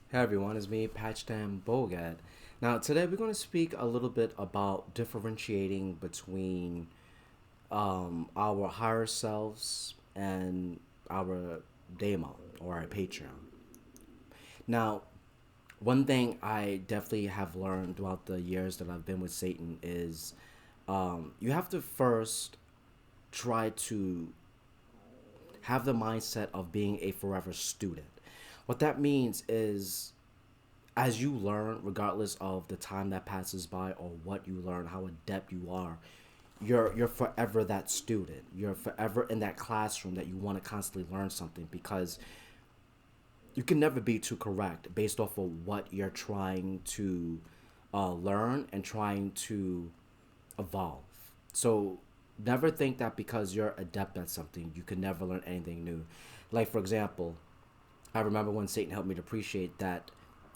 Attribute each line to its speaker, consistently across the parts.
Speaker 1: Hey everyone, it's me, Patchtam Bogat. Now, today we're going to speak a little bit about differentiating between our higher selves and our daemon or our Patreon. Now, one thing I definitely have learned throughout the years that I've been with Satan is you have to first try to have the mindset of being a forever student. What that means is as you learn, regardless of the time that passes by or what you learn, how adept you are, you're forever that student. You're forever in that classroom that you want to constantly learn something because you can never be too correct based off of what you're trying to learn and trying to evolve. So never think that because you're adept at something, you can never learn anything new. Like for example, I remember when Satan helped me to appreciate that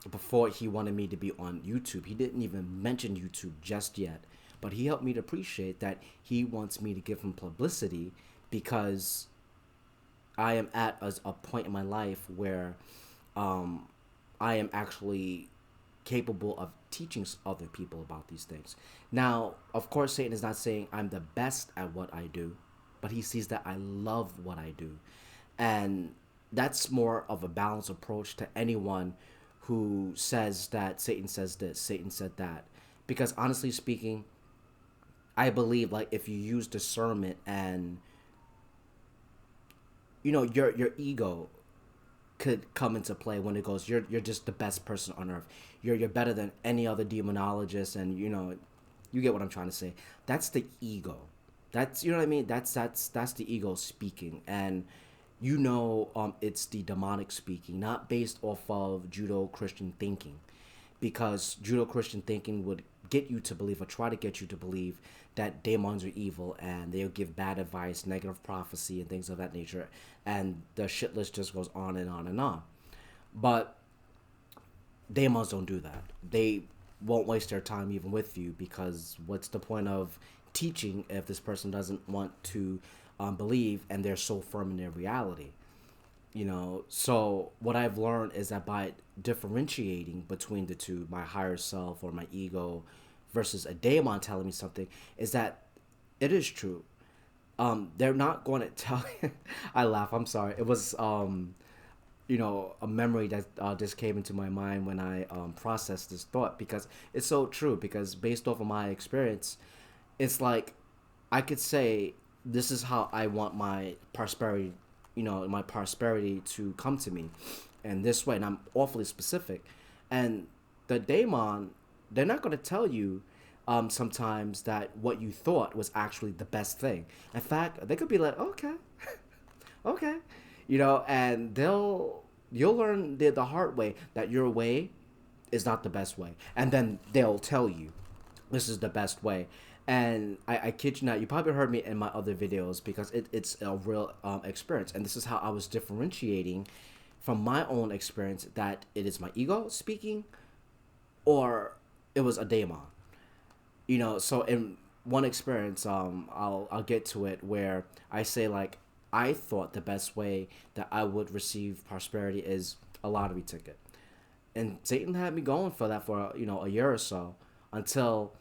Speaker 1: before he wanted me to be on YouTube, he didn't even mention YouTube just yet. But he helped me to appreciate that he wants me to give him publicity because I am at a point in my life where um, I am actually capable of teaching other people about these things. Now, of course, Satan is not saying I'm the best at what I do, but he sees that I love what I do. And that's more of a balanced approach to anyone who says that Satan says this, Satan said that. Because honestly speaking, I believe like if you use discernment and your ego could come into play when it goes you're just the best person on earth. You're better than any other demonologist and you get what I'm trying to say. That's the ego. That's you know what I mean? That's the ego speaking and it's the demonic speaking, not based off of Judo Christian thinking, because Judo Christian thinking would get you to believe or try to get you to believe that demons are evil and they'll give bad advice, negative prophecy, and things of that nature, and the shit list just goes on and on and on. But demons don't do that. They won't waste their time even with you because what's the point of teaching if this person doesn't want to believe and they're so firm in their reality? So what I've learned is that by differentiating between the two, my higher self or my ego versus a daemon telling me something, is that it is true. They're not going to tell. I laugh. I'm sorry. It was a memory that just came into my mind when I processed this thought because it's so true. Because based off of my experience, it's like I could say this is how I want my prosperity to come to me, and this way, and I'm awfully specific, and the daemon, they're not going to tell you sometimes that what you thought was actually the best thing. In fact, they could be like, okay, okay, and you'll learn the hard way that your way is not the best way, and then they'll tell you this is the best way. And I kid you not, you probably heard me in my other videos because it's a real experience. And this is how I was differentiating from my own experience that it is my ego speaking or it was a daemon. So in one experience, I'll get to it where I say like I thought the best way that I would receive prosperity is a lottery ticket, and Satan had me going for that for a year or so until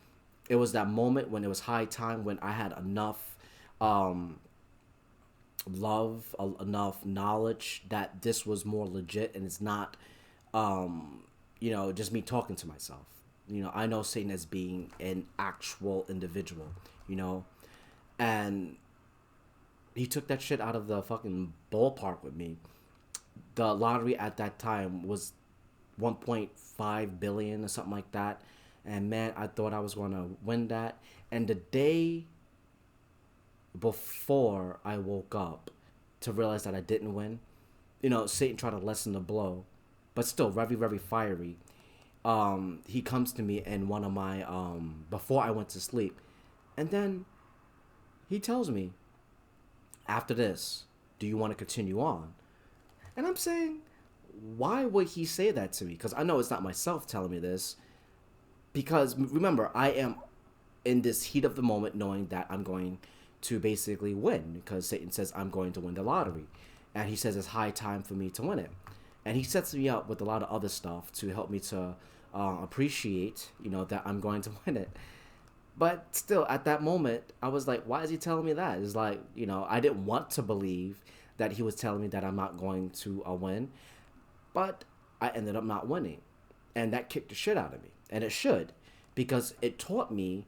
Speaker 1: it was that moment when it was high time when I had enough um, enough knowledge that this was more legit and it's not just me talking to myself. I know Satan as being an actual individual, you know, and he took that shit out of the fucking ballpark with me. The lottery at that time was 1.5 billion or something like that. And man, I thought I was going to win that. And the day before I woke up to realize that I didn't win, Satan tried to lessen the blow, but still very, very fiery. He comes to me in one of my, before I went to sleep. And then he tells me, after this, do you want to continue on? And I'm saying, why would he say that to me? Because I know it's not myself telling me this. Because remember, I am in this heat of the moment knowing that I'm going to basically win because Satan says I'm going to win the lottery. And he says it's high time for me to win it. and he sets me up with a lot of other stuff to help me to appreciate, that I'm going to win it. But still, at that moment, I was like, why is he telling me that? It's like, I didn't want to believe that he was telling me that I'm not going to win, but I ended up not winning. And that kicked the shit out of me. And it should, because it taught me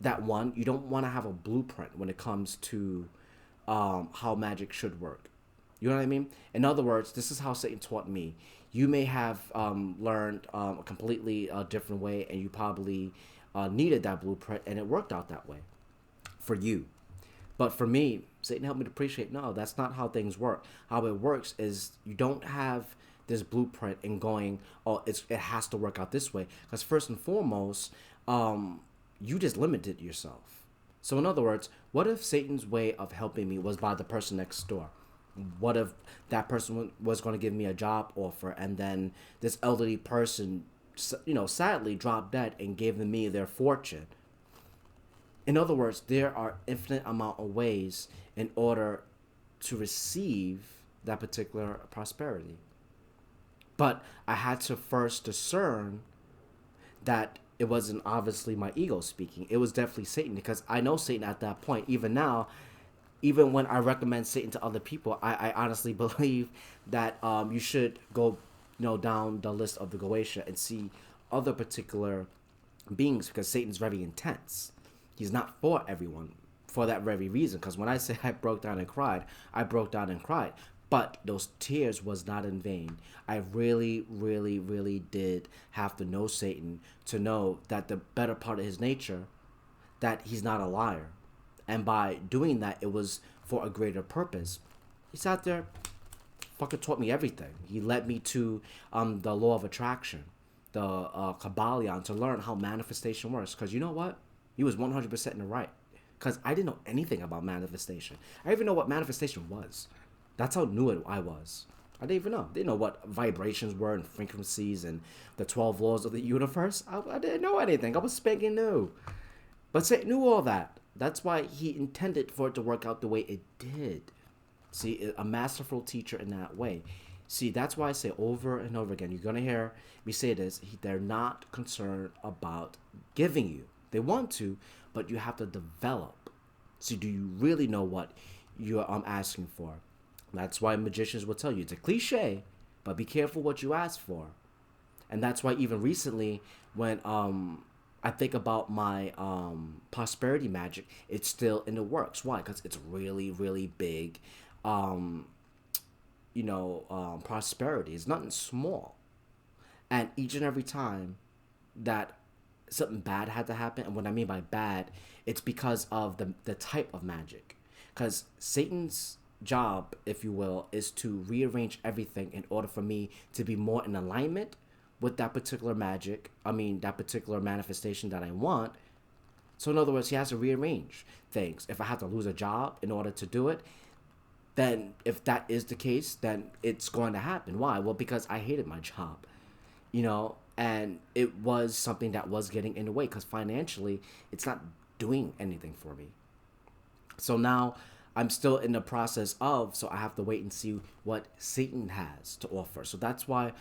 Speaker 1: that one, you don't want to have a blueprint when it comes to how magic should work. You know what I mean? In other words, this is how Satan taught me. You may have learned a completely different way, and you probably needed that blueprint, and it worked out that way for you. But for me, Satan helped me to appreciate, no, that's not how things work. How it works is you don't have this blueprint and going, oh, it has to work out this way. Because first and foremost, you just limited yourself. So in other words, what if Satan's way of helping me was by the person next door? What if that person was going to give me a job offer, and then this elderly person, sadly dropped dead and gave me their fortune? In other words, there are infinite amount of ways in order to receive that particular prosperity. But I had to first discern that it wasn't obviously my ego speaking. It was definitely Satan, because I know Satan at that point. Even now, even when I recommend Satan to other people, I honestly believe that you should go, down the list of the Goetia and see other particular beings, because Satan's very intense. He's not for everyone for that very reason. Because when I say I broke down and cried, I broke down and cried. But those tears was not in vain. I really, really, really did have to know Satan to know that the better part of his nature, that he's not a liar. And by doing that, it was for a greater purpose. He sat there, fucking taught me everything. He led me to the law of attraction, the Kabbalion, to learn how manifestation works. Because you know what? He was 100% in the right. Because I didn't know anything about manifestation. I didn't even know what manifestation was. That's how new I was. I didn't even know. Didn't know what vibrations were and frequencies and the 12 laws of the universe. I didn't know anything. I was spanking new. But Satan knew all that. That's why he intended for it to work out the way it did. See, a masterful teacher in that way. See, that's why I say over and over again, you're going to hear me say this, they're not concerned about giving you. They want to, but you have to develop. See, do you really know what you're asking for? That's why magicians will tell you, it's a cliche, but be careful what you ask for. And that's why even recently, when I think about my prosperity magic, it's still in the works. Why? Because it's really, really big, prosperity. It's nothing small. And each and every time that something bad had to happen, and what I mean by bad, it's because of the type of magic. Because Satan's job, if you will, is to rearrange everything in order for me to be more in alignment with that particular that particular manifestation that I want. So in other words, he has to rearrange things. If I have to lose a job in order to do it, then if that is the case, then it's going to happen. Why? Well, because I hated my job, and it was something that was getting in the way, because financially, it's not doing anything for me. So now I'm still in the process so I have to wait and see what Satan has to offer. So that's why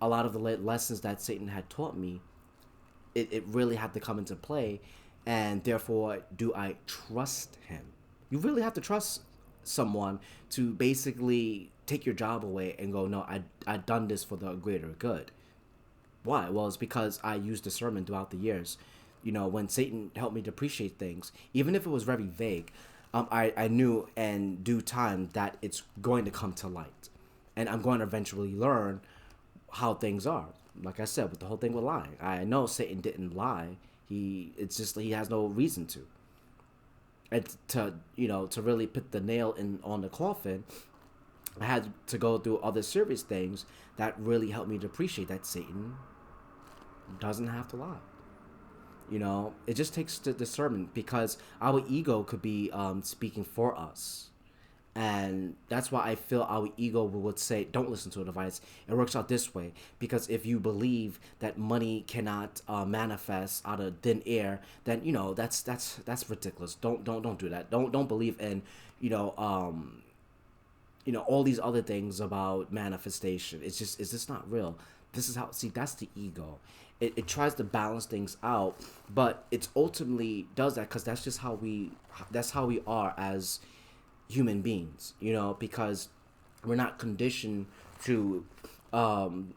Speaker 1: a lot of the lessons that Satan had taught me, it really had to come into play. And therefore, do I trust him? You really have to trust someone to basically take your job away and go, no, I've done this for the greater good. Why? Well, it's because I used discernment throughout the years. When Satan helped me to appreciate things, even if it was very vague, I knew in due time that it's going to come to light. And I'm going to eventually learn how things are. Like I said, with the whole thing with lying. I know Satan didn't lie. He has no reason to. And to really put the nail on the coffin, I had to go through other serious things that really helped me to appreciate that Satan doesn't have to lie. It just takes the discernment, because our ego could be speaking for us. And that's why I feel our ego would say, don't listen to a device. It works out this way. Because if you believe that money cannot manifest out of thin air, then, that's ridiculous. Don't do that. Don't believe in, all these other things about manifestation. It's just not real. This is how, see, that's the ego. It tries to balance things out, but it's ultimately does that because that's how we are as human beings, because we're not conditioned to um,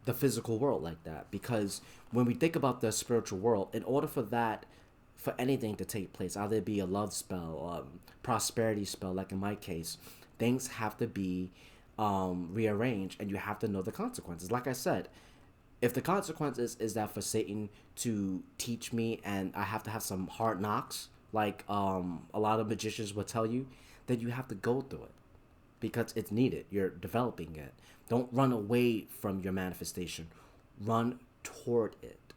Speaker 1: the physical world like that. Because when we think about the spiritual world, in order for anything to take place, either it be a love spell, prosperity spell, like in my case, things have to be rearranged, and you have to know the consequences. Like I said, if the consequences is that for Satan to teach me, and I have to have some hard knocks, like a lot of magicians will tell you, then you have to go through it because it's needed. You're developing it. Don't run away from your manifestation. Run toward it.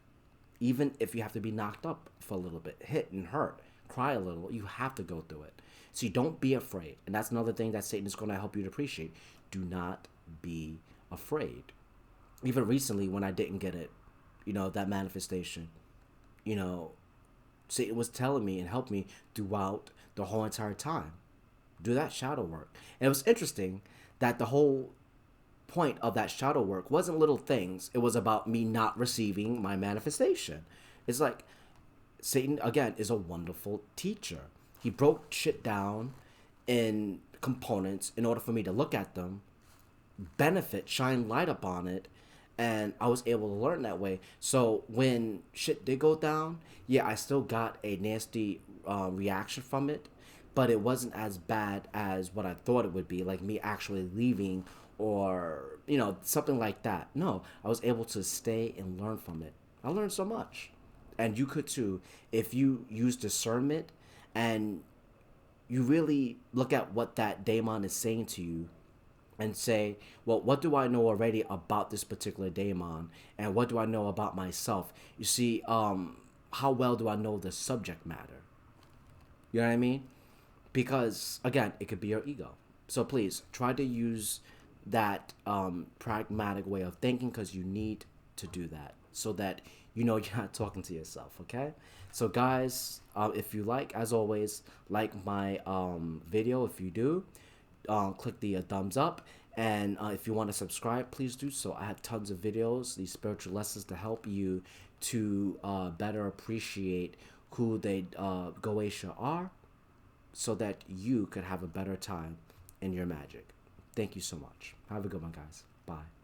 Speaker 1: Even if you have to be knocked up for a little bit, hit and hurt, cry a little, you have to go through it. So you don't be afraid. And that's another thing that Satan is going to help you to appreciate. Do not be afraid. Even recently when I didn't get it, that manifestation, you know, Satan was telling me and helped me throughout the whole entire time. Do that shadow work. And it was interesting that the whole point of that shadow work wasn't little things. It was about me not receiving my manifestation. It's like Satan, again, is a wonderful teacher. He broke shit down in components in order for me to look at them, benefit, shine light upon it, and I was able to learn that way. So when shit did go down, yeah, I still got a nasty reaction from it, but it wasn't as bad as what I thought it would be, like me actually leaving or something like that. No, I was able to stay and learn from it. I learned so much, and you could too if you use discernment and you really look at what that daemon is saying to you and say, well, what do I know already about this particular daemon, and what do I know about myself? You see, how well do I know the subject matter? You know what I mean? Because again, it could be your ego. So please try to use that pragmatic way of thinking, because you need to do that so that you're not talking to yourself. Okay. So guys, if you like, as always, like my video. If you do, click the thumbs up, and if you want to subscribe, please do so. I have tons of videos, these spiritual lessons, to help you to better appreciate who they Goetia are, so that you could have a better time in your magic. Thank you so much. Have a good one, guys. Bye.